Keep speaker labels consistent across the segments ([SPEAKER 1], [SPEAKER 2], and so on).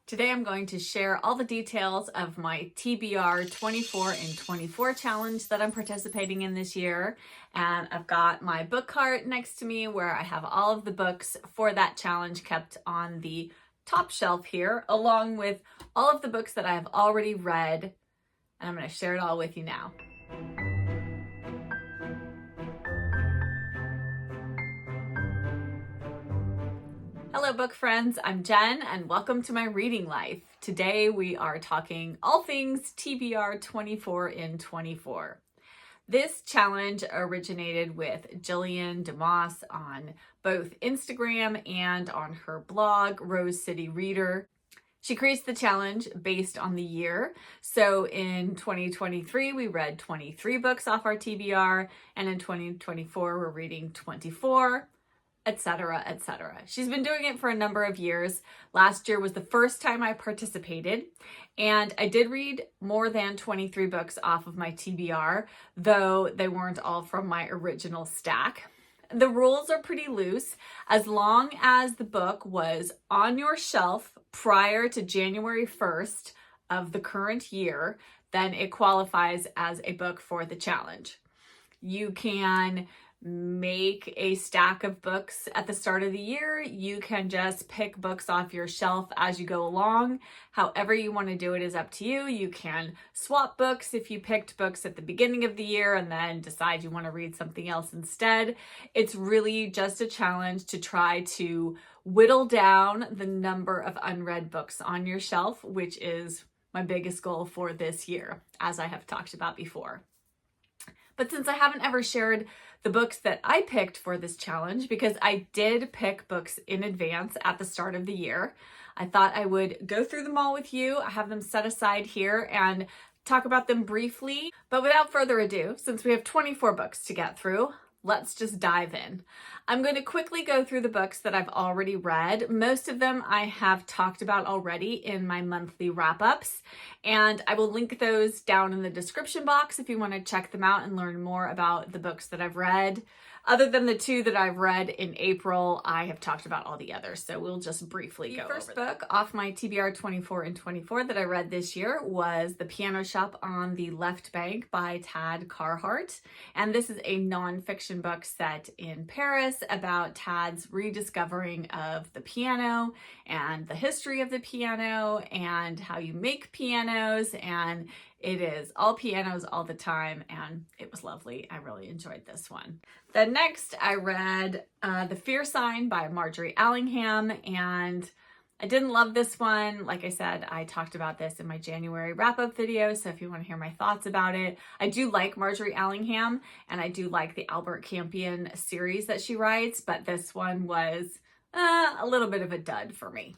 [SPEAKER 1] Today I'm going to share all the details of my TBR 24 in 24 challenge that I'm participating in this year. And I've got my book cart next to me where I have all of the books for that challenge kept on the top shelf here, along with all of the books that I have already read. And I'm going to share it all with you now. Hello book friends, I'm Jen and welcome to my reading life. Today we are talking all things TBR 24 in 24. This challenge originated with Jillian DeMoss on both Instagram and on her blog, Rose City Reader. She creates the challenge based on the year. So in 2023, we read 23 books off our TBR, and in 2024, we're reading 24. Etc., etc. She's been doing it for a number of years. Last year was the first time I participated, and I did read more than 23 books off of my TBR, though they weren't all from my original stack. The rules are pretty loose. As long as the book was on your shelf prior to January 1st of the current year, then it qualifies as a book for the challenge. You can make a stack of books at the start of the year. You can just pick books off your shelf as you go along. However you want to do it is up to you. You can swap books if you picked books at the beginning of the year and then decide you want to read something else instead. It's really just a challenge to try to whittle down the number of unread books on your shelf, which is my biggest goal for this year, as I have talked about before. But since I haven't ever shared the books that I picked for this challenge, because I did pick books in advance at the start of the year, I thought I would go through them all with you. I have them set aside here and talk about them briefly. But without further ado, since we have 24 books to get through, let's just dive in. I'm going to quickly go through the books that I've already read. Most of them I have talked about already in my monthly wrap-ups, and I will link those down in the description box if you want to check them out and learn more about the books that I've read. Other than the two that I've read in April, I have talked about all the others, so we'll just briefly go over them. The first book off my TBR 24 in 24 that I read this year was The Piano Shop on the Left Bank by Tad Carhart, and this is a non-fiction book set in Paris about Tad's rediscovering of the piano and the history of the piano and how you make pianos, and it is all pianos all the time, and it was lovely. I really enjoyed this one. Then next, I read The Fear Sign by Marjorie Allingham, and I didn't love this one. Like I said, I talked about this in my January wrap-up video, so if you want to hear my thoughts about it. I do like Marjorie Allingham, and I do like the Albert Campion series that she writes, but this one was a little bit of a dud for me.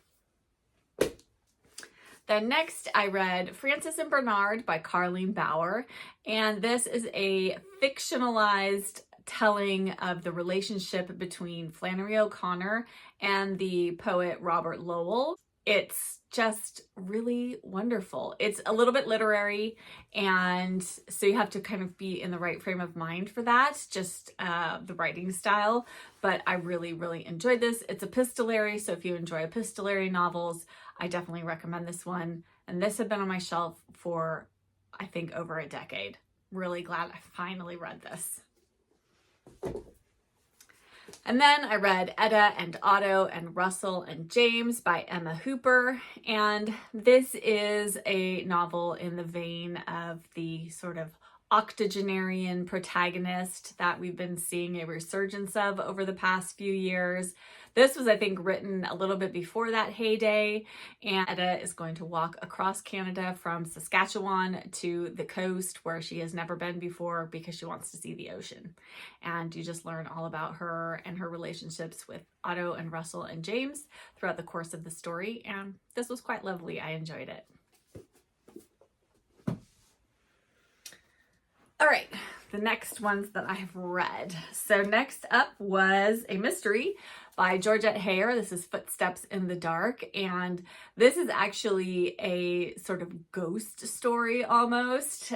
[SPEAKER 1] Then next, I read Frances and Bernard by Carleen Bauer, and this is a fictionalized telling of the relationship between Flannery O'Connor and the poet Robert Lowell. It's just really wonderful. It's a little bit literary, and so you have to kind of be in the right frame of mind for that, just the writing style. But I really, really enjoyed this. It's epistolary, so if you enjoy epistolary novels, I definitely recommend this one. And this had been on my shelf for, I think, over a decade. Really glad I finally read this. And then I read Etta and Otto and Russell and James by Emma Hooper. And this is a novel in the vein of the sort of octogenarian protagonist that we've been seeing a resurgence of over the past few years. This was, I think, written a little bit before that heyday, and Etta is going to walk across Canada from Saskatchewan to the coast where she has never been before because she wants to see the ocean. And you just learn all about her and her relationships with Otto and Russell and James throughout the course of the story, and this was quite lovely. I enjoyed it. All right, the next ones that I have read. So next up was a mystery by Georgette Heyer. This is Footsteps in the Dark, and this is actually a sort of ghost story almost.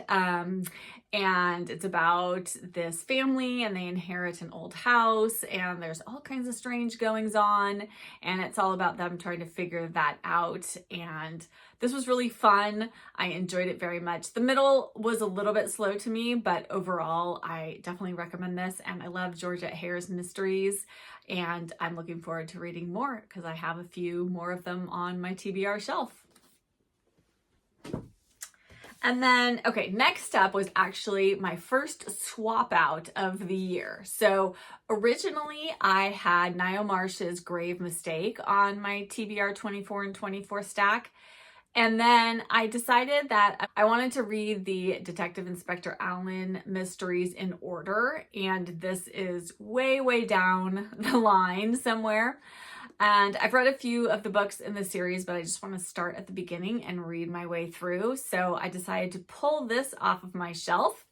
[SPEAKER 1] And it's about this family, and they inherit an old house, and there's all kinds of strange goings on, and it's all about them trying to figure that out. And this was really fun. I enjoyed it very much. The middle was a little bit slow to me, but overall, I definitely recommend this, and I love Georgette Heyer's mysteries, and I'm looking forward to reading more because I have a few more of them on my TBR shelf. And then, okay, next up was actually my first swap out of the year. So originally I had Niall Marsh's Grave Mistake on my TBR24in24 stack. And then I decided that I wanted to read the Detective Inspector Allen mysteries in order. And this is way, way down the line somewhere. And I've read a few of the books in the series, but I just want to start at the beginning and read my way through. So I decided to pull this off of my shelf.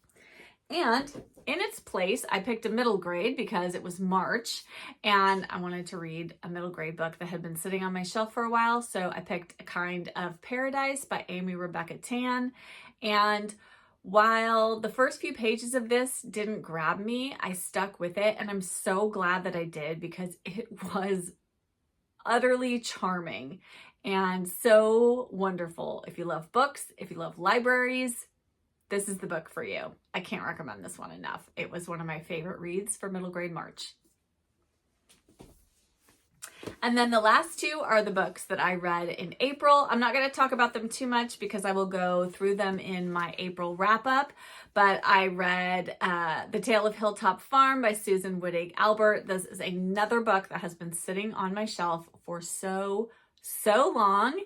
[SPEAKER 1] And in its place, I picked a middle grade because it was March and I wanted to read a middle grade book that had been sitting on my shelf for a while. So I picked A Kind of Paradise by Amy Rebecca Tan. And while the first few pages of this didn't grab me, I stuck with it. And I'm so glad that I did because it was utterly charming and so wonderful. If you love books, if you love libraries, this is the book for you. I can't recommend this one enough. It was one of my favorite reads for middle grade March. And then the last two are the books that I read in April. I'm not going to talk about them too much because I will go through them in my April wrap up. But I read The Tale of Hilltop Farm by Susan Wittig Albert. This is another book that has been sitting on my shelf for so long.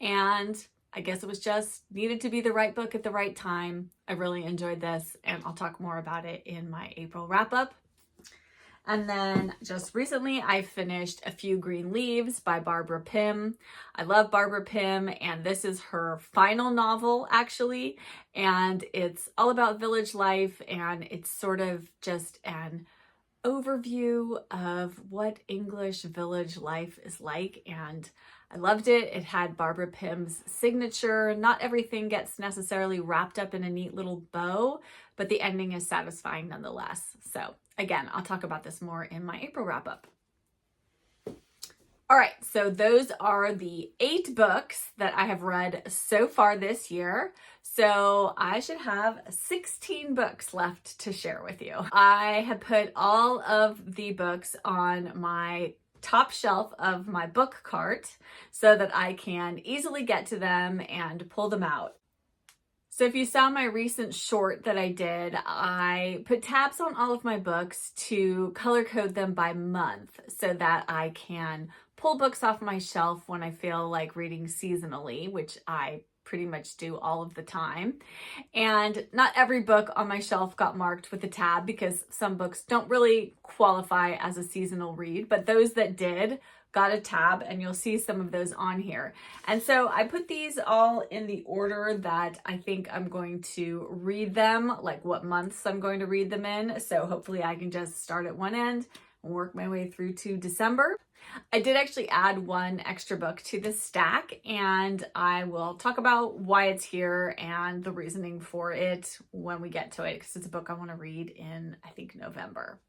[SPEAKER 1] And I guess it was just needed to be the right book at the right time. I really enjoyed this, and I'll talk more about it in my April wrap up. And then just recently I finished A Few Green Leaves by Barbara Pym. I love Barbara Pym, and this is her final novel actually. And it's all about village life, and it's sort of just an overview of what English village life is like. And I loved it. It had Barbara Pym's signature. Not everything gets necessarily wrapped up in a neat little bow, but the ending is satisfying nonetheless. So again, I'll talk about this more in my April wrap up. All right, so those are the 8 books that I have read so far this year. So I should have 16 books left to share with you. I have put all of the books on my top shelf of my book cart so that I can easily get to them and pull them out. So if you saw my recent short that I did, I put tabs on all of my books to color code them by month so that I can pull books off my shelf when I feel like reading seasonally, which I pretty much do all of the time. And not every book on my shelf got marked with a tab because some books don't really qualify as a seasonal read, but those that did got a tab, and you'll see some of those on here. And so I put these all in the order that I think I'm going to read them, like what months I'm going to read them in. So hopefully I can just start at one end and work my way through to December. I did actually add one extra book to this stack, and I will talk about why it's here and the reasoning for it when we get to it, because it's a book I want to read in, I think, November.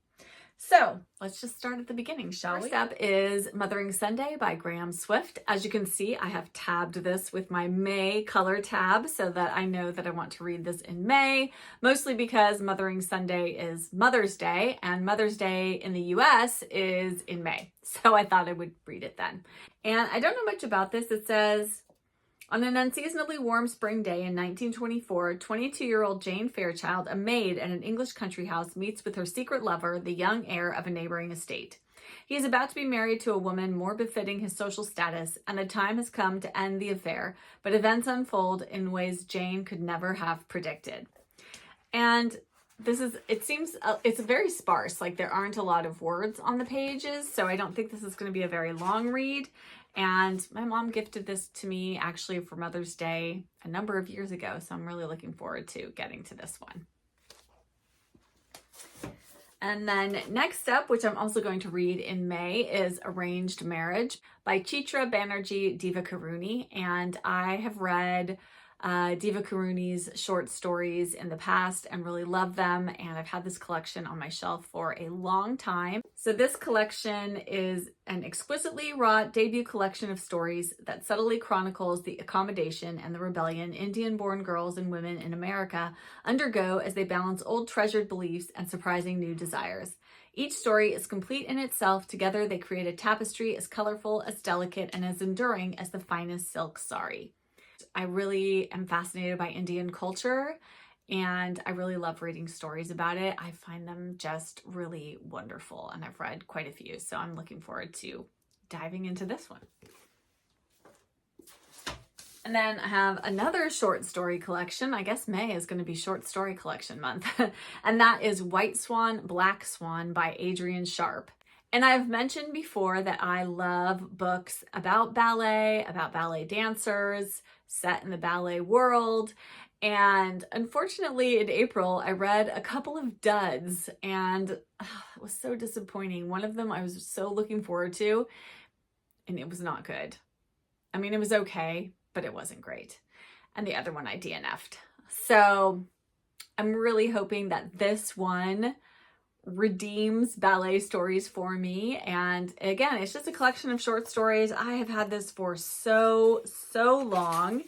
[SPEAKER 1] So let's just start at the beginning, shall we? First up is Mothering Sunday by Graham Swift. As you can see, I have tabbed this with my May color tab so that I know that I want to read this in May, mostly because Mothering Sunday is Mother's Day, and Mother's Day in the US is in May. So I thought I would read it then. And I don't know much about this. It says, on an unseasonably warm spring day in 1924, 22-year-old Jane Fairchild, a maid at an English country house, meets with her secret lover, the young heir of a neighboring estate. He is about to be married to a woman more befitting his social status, and the time has come to end the affair, but events unfold in ways Jane could never have predicted. And this is, it seems, it's very sparse, like there aren't a lot of words on the pages, so I don't think this is going to be a very long read. And my mom gifted this to me actually for Mother's Day a number of years ago, so I'm really looking forward to getting to this one. And then next up, which I'm also going to read in May, is Arranged Marriage by Chitra Banerjee Divakaruni. And I have read Divakaruni's short stories in the past and really love them. And I've had this collection on my shelf for a long time. So this collection is an exquisitely wrought debut collection of stories that subtly chronicles the accommodation and the rebellion Indian-born girls and women in America undergo as they balance old treasured beliefs and surprising new desires. Each story is complete in itself. Together they create a tapestry as colorful, as delicate, and as enduring as the finest silk sari. I really am fascinated by Indian culture, and I really love reading stories about it. I find them just really wonderful, and I've read quite a few, so I'm looking forward to diving into this one. And then I have another short story collection. I guess May is going to be short story collection month, and that is White Swan, Black Swan by Adrienne Sharp. And I've mentioned before that I love books about ballet dancers, set in the ballet world. And unfortunately in April, I read a couple of duds and it was so disappointing. One of them I was so looking forward to, and it was not good. I mean, it was okay, but it wasn't great. And the other one I DNF'd. So I'm really hoping that this one redeems ballet stories for me. And again, it's just a collection of short stories. I have had this for so long.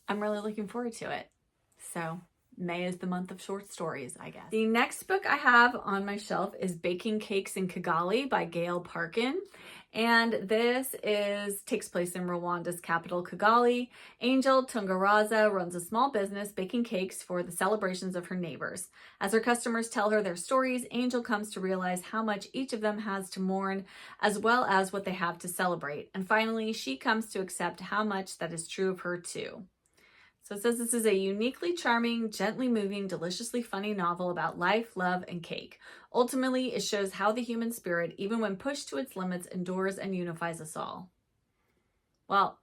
[SPEAKER 1] I'm really looking forward to it. So May is the month of short stories, I guess. The next book I have on my shelf is Baking Cakes in Kigali by Gail Parkin. And this takes place in Rwanda's capital, Kigali. Angel Tungaraza runs a small business baking cakes for the celebrations of her neighbors. As her customers tell her their stories, Angel comes to realize how much each of them has to mourn, as well as what they have to celebrate. And finally, she comes to accept how much that is true of her too. So it says this is a uniquely charming, gently moving, deliciously funny novel about life, love, and cake. Ultimately, it shows how the human spirit, even when pushed to its limits, endures and unifies us all. Well,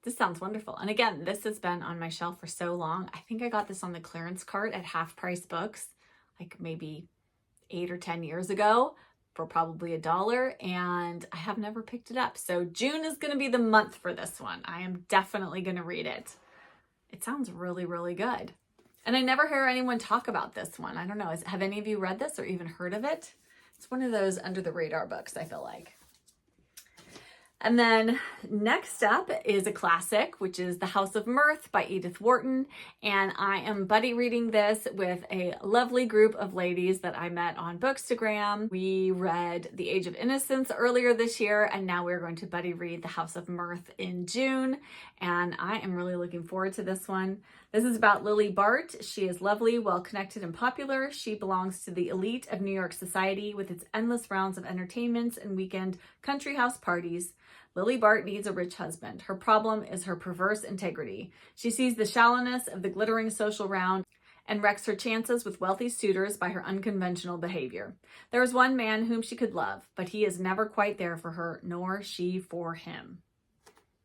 [SPEAKER 1] this sounds wonderful. And again, this has been on my shelf for so long. I think I got this on the clearance cart at Half Price Books, like maybe 8 or 10 years ago, for probably $1, and I have never picked it up. So June is going to be the month for this one. I am definitely going to read it. It sounds really, really good. And I never hear anyone talk about this one. I don't know. Have any of you read this or even heard of it? It's one of those under the radar books, I feel like. And then next up is a classic, which is The House of Mirth by Edith Wharton. And I am buddy reading this with a lovely group of ladies that I met on Bookstagram. We read The Age of Innocence earlier this year, and now we're going to buddy read The House of Mirth in June. And I am really looking forward to this one. This is about Lily Bart. She is lovely, well-connected, and popular. She belongs to the elite of New York society with its endless rounds of entertainments and weekend country house parties. Lily Bart needs a rich husband. Her problem is her perverse integrity. She sees the shallowness of the glittering social round and wrecks her chances with wealthy suitors by her unconventional behavior. There is one man whom she could love, but he is never quite there for her, nor she for him.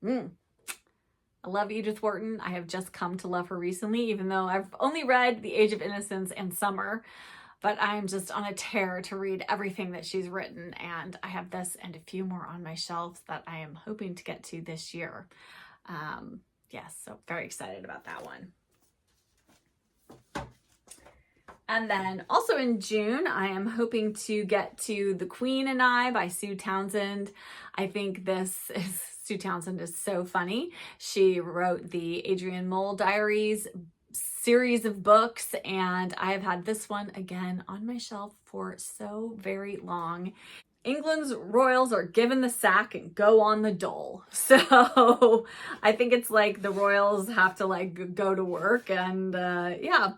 [SPEAKER 1] I love Edith Wharton. I have just come to love her recently, even though I've only read The Age of Innocence and Summer. But I'm just on a tear to read everything that she's written, and I have this and a few more on my shelves that I am hoping to get to this year. Yes, so very excited about that one. And then also in June, I am hoping to get to The Queen and I by Sue Townsend. I think Sue Townsend is so funny. She wrote the Adrienne Mole Diaries series of books, and I have had this one again on my shelf for so very long. England's royals are given the sack and go on the dole. So I think it's like the royals have to like go to work, and yeah.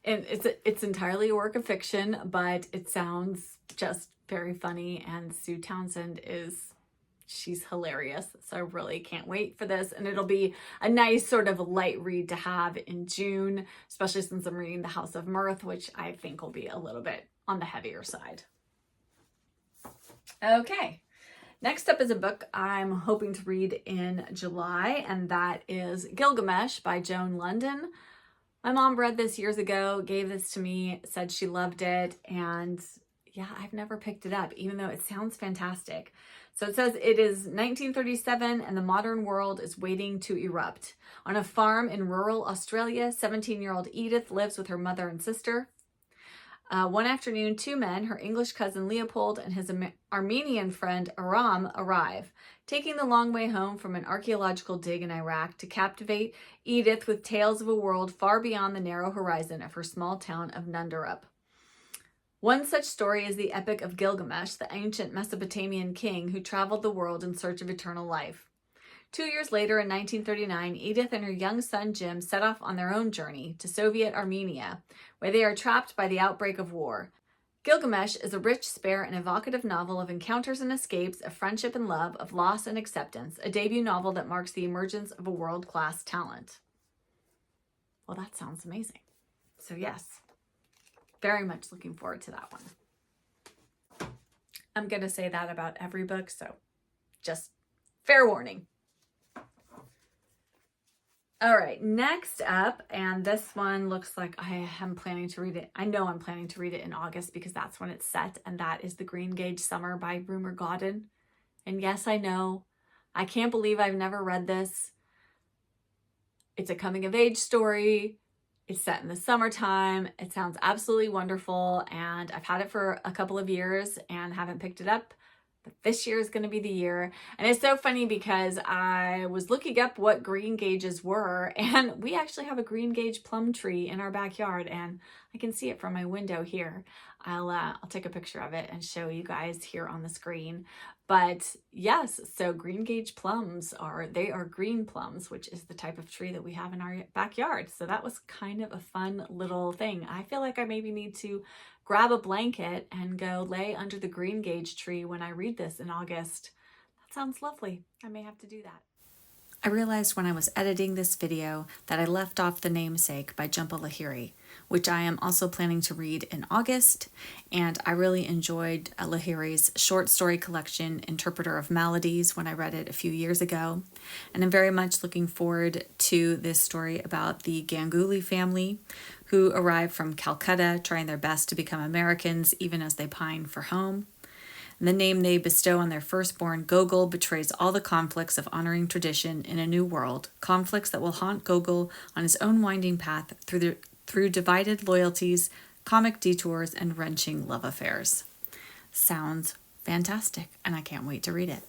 [SPEAKER 1] And it's entirely a work of fiction, but it sounds just very funny, and Sue Townsend she's hilarious. So I really can't wait for this. And it'll be a nice sort of light read to have in June, especially since I'm reading The House of Mirth, which I think will be a little bit on the heavier side. Okay. Next up is a book I'm hoping to read in July, and that is Gilgamesh by Joan London. My mom read this years ago, gave this to me, said she loved it, and yeah, I've never picked it up, even though it sounds fantastic. So it says it is 1937 and the modern world is waiting to erupt. On a farm in rural Australia, 17-year-old Edith lives with her mother and sister. One afternoon, two men, her English cousin Leopold and his Armenian friend Aram, arrive, taking the long way home from an archaeological dig in Iraq to captivate Edith with tales of a world far beyond the narrow horizon of her small town of Nundarup. One such story is the epic of Gilgamesh, the ancient Mesopotamian king who traveled the world in search of eternal life. 2 years later, in 1939, Edith and her young son Jim set off on their own journey to Soviet Armenia, where they are trapped by the outbreak of war. Gilgamesh is a rich, spare, and evocative novel of encounters and escapes, of friendship and love, of loss and acceptance, a debut novel that marks the emergence of a world-class talent. Well, that sounds amazing. So yes, very much looking forward to that one. I'm going to say that about every book, so just fair warning. All right, next up, and this one looks like I am planning to read it. I know I'm planning to read it in August because that's when it's set, and that is The Green Gage Summer by Rumer Godden. And yes, I know, I can't believe I've never read this. It's a coming-of-age story. It's set in the summertime. It sounds absolutely wonderful, and I've had it for a couple of years and haven't picked it up. But this year is going to be the year. And it's so funny because I was looking up what green gages were, and we actually have a green gage plum tree in our backyard, and I can see it from my window here. I'll take a picture of it and show you guys here on the screen. But yes, so green gage plums are green plums, which is the type of tree that we have in our backyard. So that was kind of a fun little thing. I feel like I maybe need to grab a blanket and go lay under the green gage tree when I read this in August. That sounds lovely. I may have to do that. I realized when I was editing this video that I left off The Namesake by Jhumpa Lahiri, which I am also planning to read in August, and I really enjoyed Lahiri's short story collection, Interpreter of Maladies, when I read it a few years ago, and I'm very much looking forward to this story about the Ganguly family who arrived from Calcutta, trying their best to become Americans even as they pine for home. And the name they bestow on their firstborn, Gogol, betrays all the conflicts of honoring tradition in a new world, conflicts that will haunt Gogol on his own winding path through divided loyalties, comic detours, and wrenching love affairs. Sounds fantastic, and I can't wait to read it.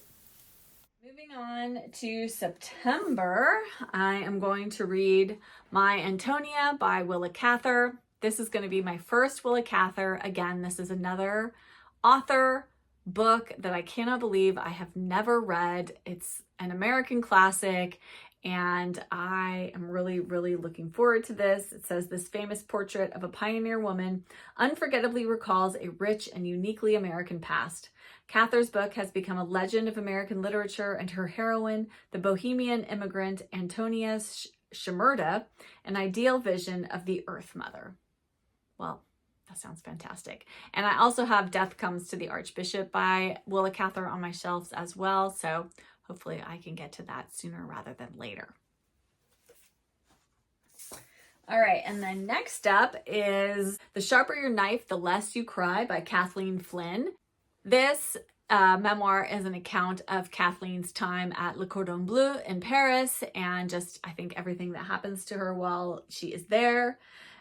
[SPEAKER 1] Moving on to September, I am going to read My Antonia by Willa Cather. This is going to be my first Willa Cather. Again, this is another author book that I cannot believe I have never read. It's an American classic, and I am really, really looking forward to this. It says, this famous portrait of a pioneer woman unforgettably recalls a rich and uniquely American past. Cather's book has become a legend of American literature, and her heroine, the bohemian immigrant Antonia Shimerda, an ideal vision of the Earth Mother. Well, that sounds fantastic. And I also have Death Comes to the Archbishop by Willa Cather on my shelves as well. So hopefully I can get to that sooner rather than later. All right, and then next up is The Sharper Your Knife, The Less You Cry by Kathleen Flynn. This memoir is an account of Kathleen's time at Le Cordon Bleu in Paris, and just, I think, everything that happens to her while she is there.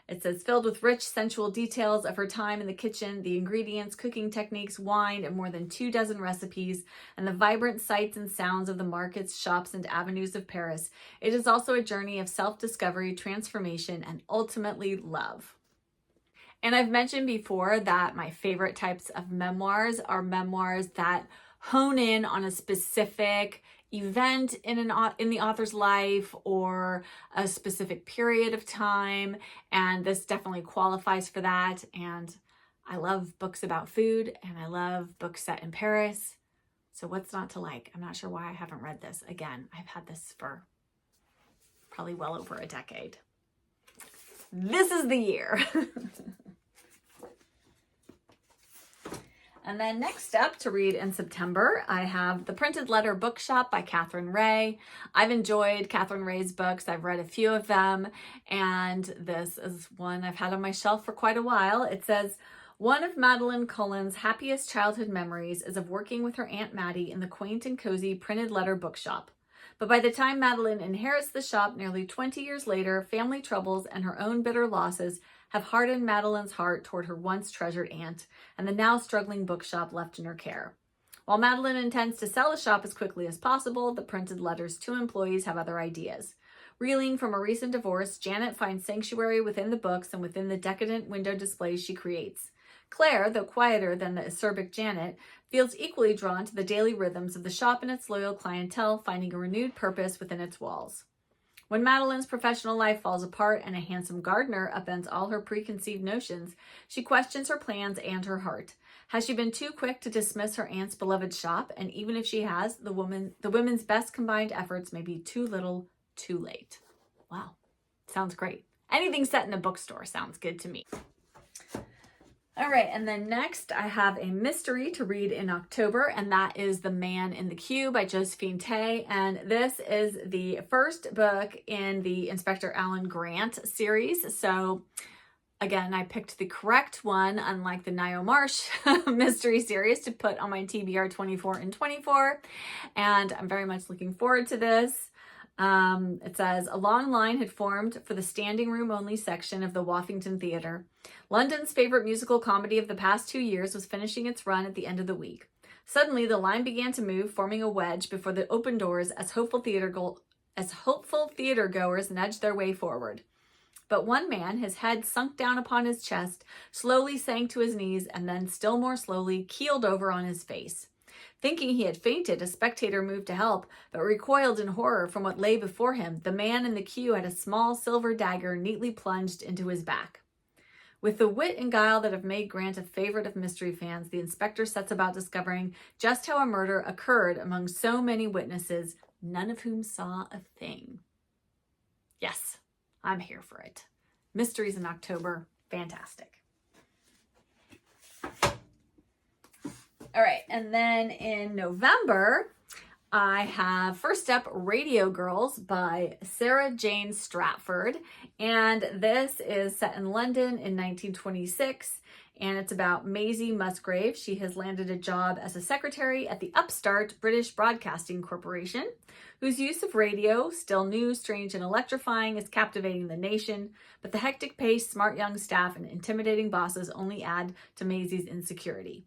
[SPEAKER 1] It says, filled with rich, sensual details of her time in the kitchen, the ingredients, cooking techniques, wine, and more than 24 recipes, and the vibrant sights and sounds of the markets, shops, and avenues of Paris. It is also a journey of self-discovery, transformation, and ultimately love. And I've mentioned before that my favorite types of memoirs are memoirs that hone in on a specific event in the author's life or a specific period of time, and this definitely qualifies for that. And I love books about food, and I love books set in Paris, so what's not to like? I'm not sure why I haven't read this. Again, I've had this for probably well over a decade. This is the year. And then next up to read in September, I have The Printed Letter Bookshop by Catherine Ray. I've enjoyed Catherine Ray's books. I've read a few of them, and this is one I've had on my shelf for quite a while. It says, one of Madeline Cullen's happiest childhood memories is of working with her Aunt Maddie in the quaint and cozy Printed Letter Bookshop. But by the time Madeline inherits the shop nearly 20 years later, family troubles and her own bitter losses have hardened Madeline's heart toward her once treasured aunt and the now struggling bookshop left in her care. While Madeline intends to sell the shop as quickly as possible, the Printed Letter's two employees have other ideas. Reeling from a recent divorce, Janet finds sanctuary within the books and within the decadent window displays she creates. Claire, though quieter than the acerbic Janet, feels equally drawn to the daily rhythms of the shop and its loyal clientele, finding a renewed purpose within its walls. When Madeline's professional life falls apart and a handsome gardener upends all her preconceived notions, she questions her plans and her heart. Has she been too quick to dismiss her aunt's beloved shop? And even if she has, the women's best combined efforts may be too little, too late. Wow, sounds great. Anything set in a bookstore sounds good to me. All right, and then next I have a mystery to read in October, and that is The Man in the Queue by Josephine Tey. And this is the first book in the Inspector Alan Grant series. So again, I picked the correct one, unlike the Nio Marsh mystery series, to put on my TBR24in24. And I'm very much looking forward to this. It says, a long line had formed for the standing room only section of the Woffington Theatre. London's favorite musical comedy of the past 2 years was finishing its run at the end of the week. Suddenly, the line began to move, forming a wedge before the open doors as hopeful theater goers nudged their way forward. But one man, his head sunk down upon his chest, slowly sank to his knees and then, still more slowly, keeled over on his face. Thinking he had fainted, a spectator moved to help, but recoiled in horror from what lay before him. The man in the queue had a small silver dagger neatly plunged into his back. With the wit and guile that have made Grant a favorite of mystery fans, the inspector sets about discovering just how a murder occurred among so many witnesses, none of whom saw a thing. Yes, I'm here for it. Mysteries in October, fantastic. All right, and then in November, I have first up Radio Girls by Sarah Jane Stratford. And this is set in London in 1926. And it's about Maisie Musgrave. She has landed a job as a secretary at the upstart British Broadcasting Corporation, whose use of radio, still new, strange, and electrifying, is captivating the nation. But the hectic pace, smart young staff, and intimidating bosses only add to Maisie's insecurity.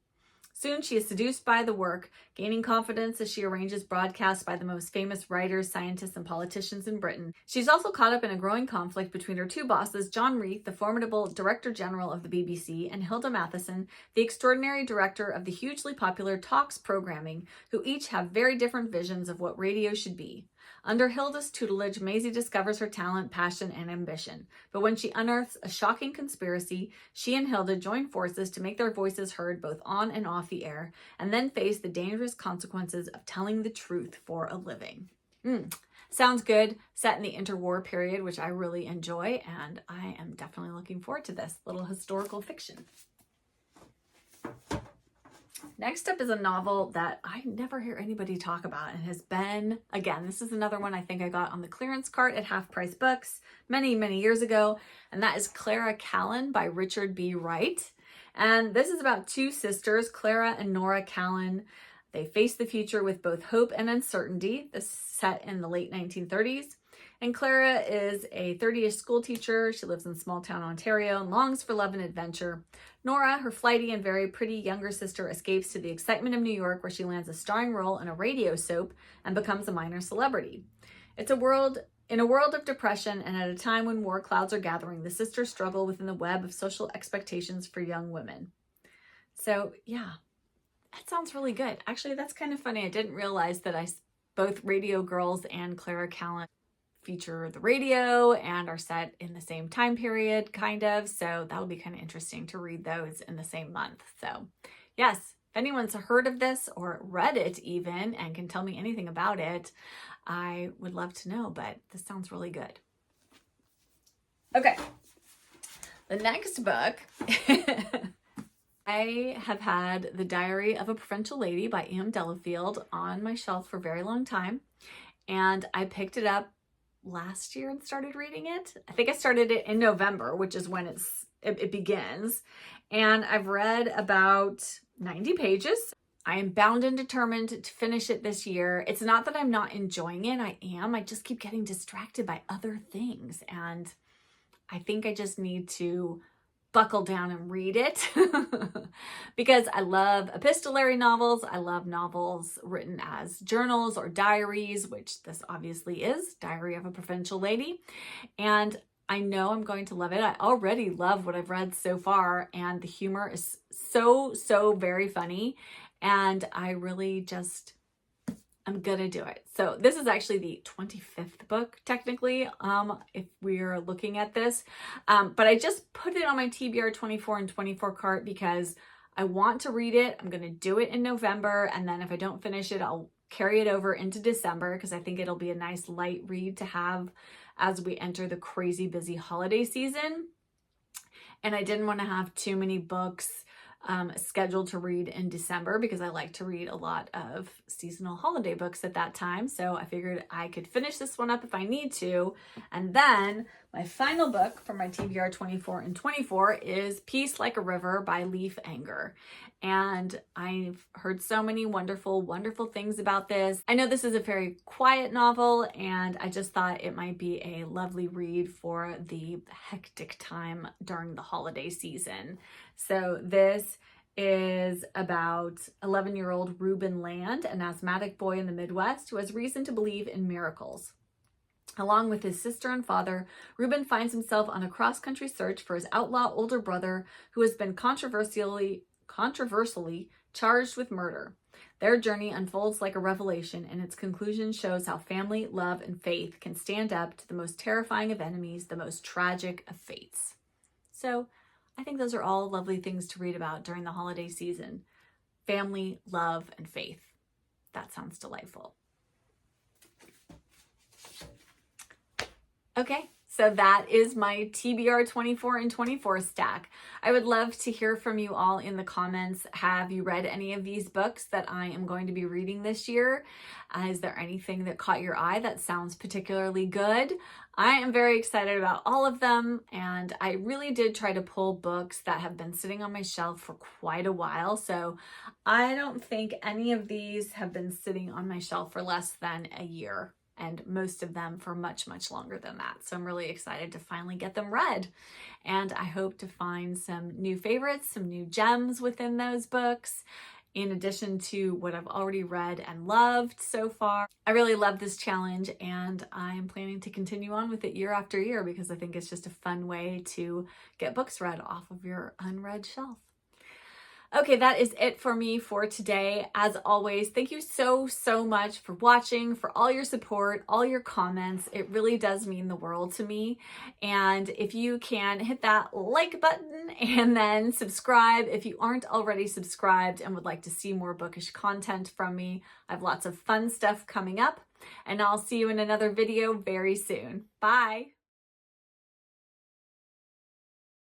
[SPEAKER 1] Soon she is seduced by the work, gaining confidence as she arranges broadcasts by the most famous writers, scientists, and politicians in Britain. She's also caught up in a growing conflict between her two bosses, John Reith, the formidable Director General of the BBC, and Hilda Matheson, the extraordinary director of the hugely popular Talks programming, who each have very different visions of what radio should be. Under Hilda's tutelage, Maisie discovers her talent, passion, and ambition. But when she unearths a shocking conspiracy, she and Hilda join forces to make their voices heard both on and off the air, and then face the dangerous consequences of telling the truth for a living. Sounds good. Set in the interwar period, which I really enjoy, and I am definitely looking forward to this little historical fiction. Next up is a novel that I never hear anybody talk about and has been, again, this is another one I think I got on the clearance cart at Half Price Books many, many years ago, and that is Clara Callan by Richard B. Wright. And this is about two sisters, Clara and Nora Callan. They face the future with both hope and uncertainty. This is set in the late 1930s. And Clara is a 30-ish school teacher. She lives in small town Ontario and longs for love and adventure. Nora, her flighty and very pretty younger sister, escapes to the excitement of New York, where she lands a starring role in a radio soap and becomes a minor celebrity. In a world of depression and at a time when war clouds are gathering, the sisters struggle within the web of social expectations for young women. So yeah, that sounds really good. Actually, that's kind of funny. I didn't realize that both Radio Girls and Clara Callan feature the radio and are set in the same time period, kind of. So that'll be kind of interesting to read those in the same month. So yes, if anyone's heard of this or read it even and can tell me anything about it, I would love to know, but this sounds really good. Okay, the next book I I have had The Diary of a Provincial Lady by Am Delafield on my shelf for a very long time, and I picked it up last year and started reading it. I think I started it in November, which is when it begins, and I've read about 90 pages. I am bound and determined to finish it this year. It's not that I'm not enjoying it. I am. I just keep getting distracted by other things, and I think I just need to buckle down and read it because I love epistolary novels. I love novels written as journals or diaries, which this obviously is, Diary of a Provincial Lady. And I know I'm going to love it. I already love what I've read so far, and the humor is so very funny. And I really just, I'm gonna do it. So this is actually the 25th book, technically, if we're looking at this. But I just put it on my TBR24 and 24 cart because I want to read it. I'm gonna do it in November, and then if I don't finish it, I'll carry it over into December because I think it'll be a nice light read to have as we enter the crazy busy holiday season. And I didn't want to have too many books scheduled to read in December because I like to read a lot of seasonal holiday books at that time. So I figured I could finish this one up if I need to. And then my final book for my TBR 24 and 24 is Peace Like a River by Leaf Anger. And I've heard so many wonderful things about this. I know this is a very quiet novel, and I just thought it might be a lovely read for the hectic time during the holiday season. So this is about 11-year-old Reuben Land, an asthmatic boy in the Midwest who has reason to believe in miracles. Along with his sister and father, Reuben finds himself on a cross-country search for his outlaw older brother who has been controversially charged with murder. Their journey unfolds like a revelation, and its conclusion shows how family, love, and faith can stand up to the most terrifying of enemies, the most tragic of fates. So I think those are all lovely things to read about during the holiday season. Family, love, and faith. That sounds delightful. Okay, so that is my TBR 24 and 24 stack. I would love to hear from you all in the comments. Have you read any of these books that I am going to be reading this year? Is there anything that caught your eye that sounds particularly good? I am very excited about all of them, and I really did try to pull books that have been sitting on my shelf for quite a while. So I don't think any of these have been sitting on my shelf for less than a year, and most of them for much longer than that. So I'm really excited to finally get them read. And I hope to find some new favorites, some new gems within those books, in addition to what I've already read and loved so far. I really love this challenge, and I'm planning to continue on with it year after year because I think it's just a fun way to get books read off of your unread shelf. Okay, that is it for me for today. As always, thank you so much for watching, for all your support, all your comments. It really does mean the world to me. And if you can hit that like button and then subscribe if you aren't already subscribed and would like to see more bookish content from me. I have lots of fun stuff coming up, and I'll see you in another video very soon. Bye.